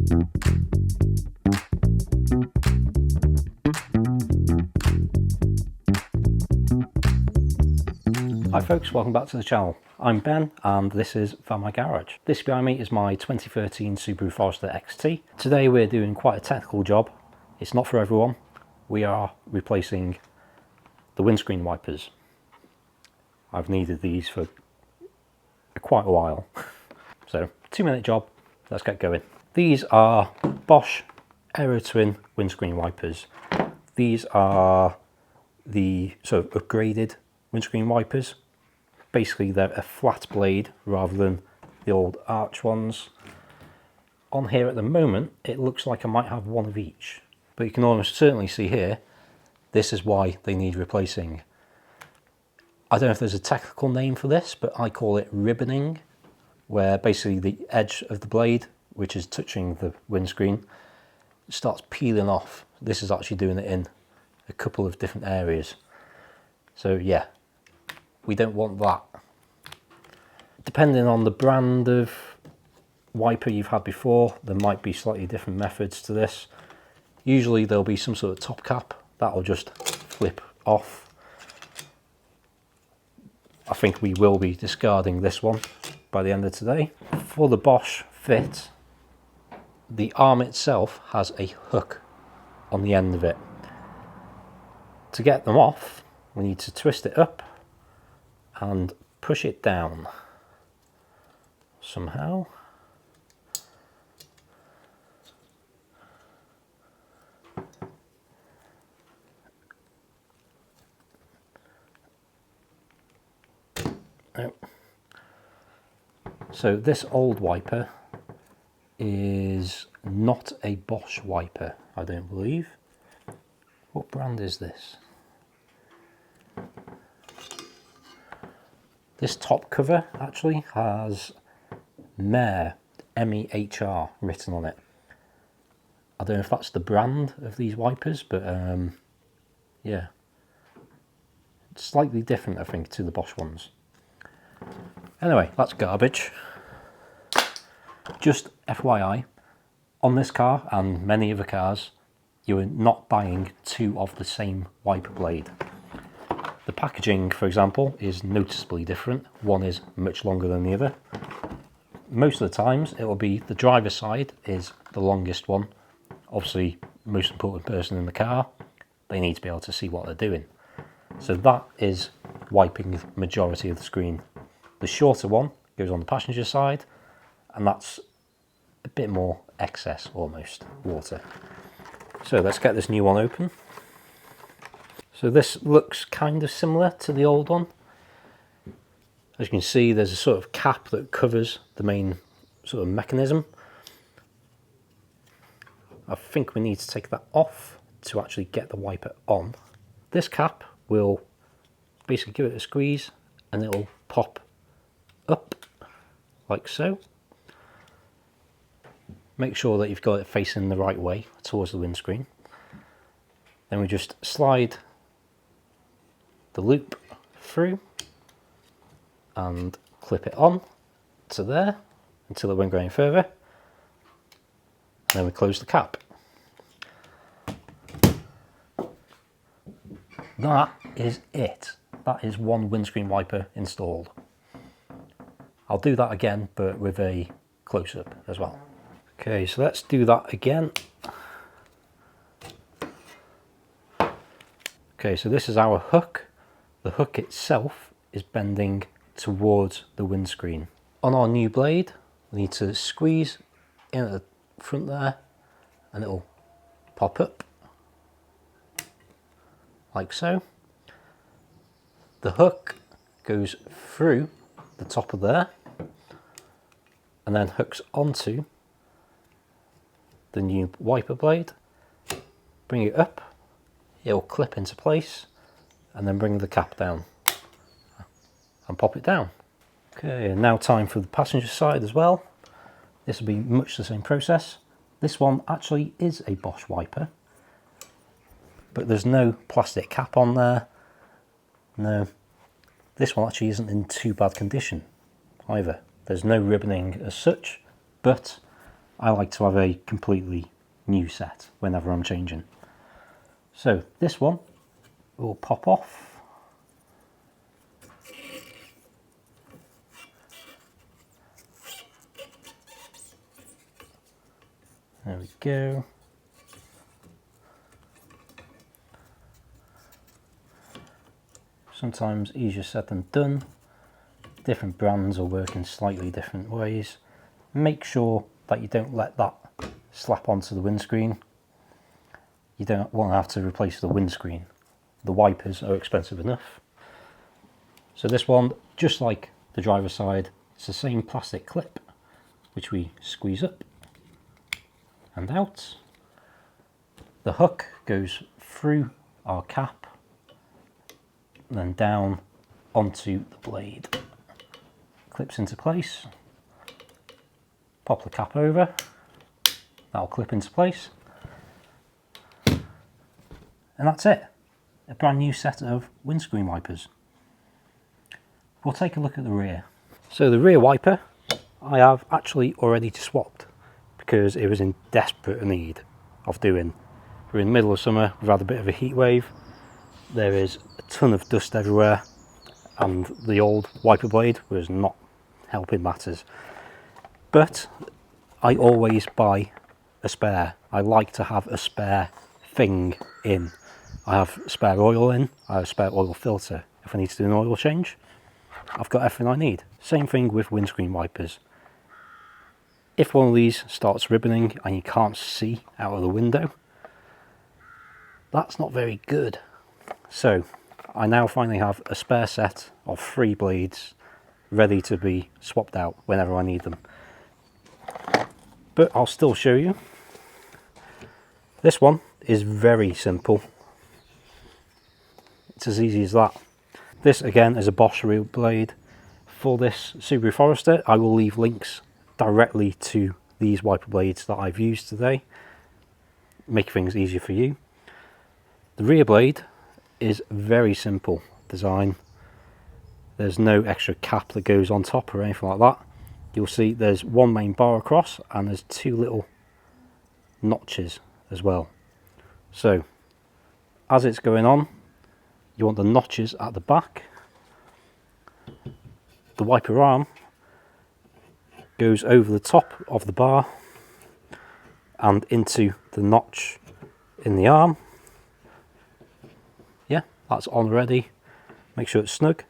Hi folks, welcome back to the channel. I'm Ben and this is Famau Garage. This behind me is my 2013 Subaru Forester XT. Today we're doing quite a technical job. It's not for everyone. We are replacing the windscreen wipers. I've needed these for quite a while. So 2-minute job, let's get going. These are Bosch Aerotwin windscreen wipers. These are the sort of upgraded windscreen wipers. Basically they're a flat blade rather than the old arch ones. On here at the moment it looks like I might have one of each, but you can almost certainly see here this is why they need replacing. I don't know if there's a technical name for this, but I call it ribboning, where basically the edge of the blade, which is touching the windscreen, starts peeling off. This is actually doing it in a couple of different areas. So yeah, we don't want that. Depending on the brand of wiper you've had before, there might be slightly different methods to this. Usually there'll be some sort of top cap that'll just flip off. I think we will be discarding this one by the end of today. For the Bosch fit, the arm itself has a hook on the end of it. To get them off, we need to twist it up and push it down somehow. So this old wiper is not a Bosch wiper, I don't believe. What brand is this? This top cover actually has Mehr, M-E-H-R written on it. I don't know if that's the brand of these wipers, but yeah. It's slightly different, I think, to the Bosch ones. Anyway, that's garbage. Just FYI, on this car and many other cars, you are not buying two of the same wiper blade. The packaging, for example, is noticeably different. One is much longer than the other. Most of the times it will be the driver's side is the longest one. Obviously, most important person in the car, they need to be able to see what they're doing. So that is wiping the majority of the screen. The shorter one goes on the passenger side, and that's a bit more excess, almost, water. So let's get this new one open. So this looks kind of similar to the old one. As you can see, there's a sort of cap that covers the main sort of mechanism. I think we need to take that off to actually get the wiper on. This cap will basically give it a squeeze and it'll pop up like so. Make sure that you've got it facing the right way towards the windscreen. Then we just slide the loop through and clip it on to there until it won't go any further. And then we close the cap. That is it. That is one windscreen wiper installed. I'll do that again, but with a close-up as well. Okay, so let's do that again. Okay, so this is our hook. The hook itself is bending towards the windscreen. On our new blade, we need to squeeze in at the front there and it'll pop up like so. The hook goes through the top of there and then hooks onto the new wiper blade. Bring it up, it'll clip into place, and then bring the cap down and pop it down. Okay, and now time for the passenger side as well. This will be much the same process. This one actually is a Bosch wiper, but there's no plastic cap on there. No, this one actually isn't in too bad condition either. There's no ribboning as such, but I like to have a completely new set whenever I'm changing. So this one will pop off. There we go. Sometimes easier said than done. Different brands will work in slightly different ways. Make sure that you don't let that slap onto the windscreen. You don't want to have to replace the windscreen. The wipers are expensive enough. So this one, just like the driver's side, it's the same plastic clip which we squeeze up and out. The hook goes through our cap and then down onto the blade. Clips into place. Pop the cap over. That'll clip into place. And that's it. A brand new set of windscreen wipers. We'll take a look at the rear. So the rear wiper I have actually already swapped because it was in desperate need of doing. We're in the middle of summer, we've had a bit of a heat wave. There is a ton of dust everywhere and the old wiper blade was not helping matters. But I always buy a spare. I like to have a spare thing in. I have spare oil in, I have a spare oil filter. If I need to do an oil change, I've got everything I need. Same thing with windscreen wipers. If one of these starts ribboning and you can't see out of the window, that's not very good. So I now finally have a spare set of 3 blades ready to be swapped out whenever I need them. But I'll still show you. This one is very simple. It's as easy as that. This again is a Bosch Aerotwin blade. For this Subaru Forester, I will leave links directly to these wiper blades that I've used today. Make things easier for you. The rear blade is very simple design. There's no extra cap that goes on top or anything like that. You'll see there's one main bar across and there's 2 little notches as well. So as it's going on, you want the notches at the back. The wiper arm goes over the top of the bar and into the notch in the arm. Yeah, that's on already. Make sure it's snug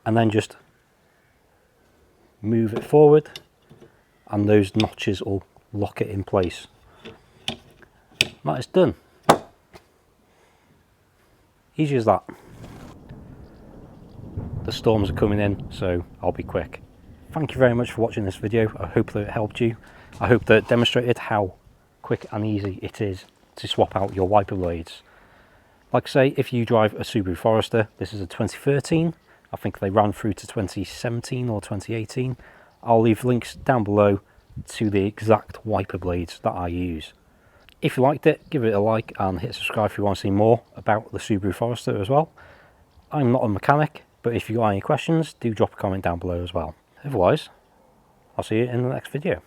and then just move it forward and those notches will lock it in place. That is done. Easy as that. The storms are coming in, so I'll be quick. Thank you very much for watching this video. I hope that it helped you. I hope that it demonstrated how quick and easy it is to swap out your wiper blades. Like I say, if you drive a Subaru Forester, this is a 2013. I think they ran through to 2017 or 2018. I'll leave links down below to the exact wiper blades that I use. If you liked it, give it a like and hit subscribe if you want to see more about the Subaru Forester as well. I'm not a mechanic, but if you got any questions, do drop a comment down below as well. Otherwise, I'll see you in the next video.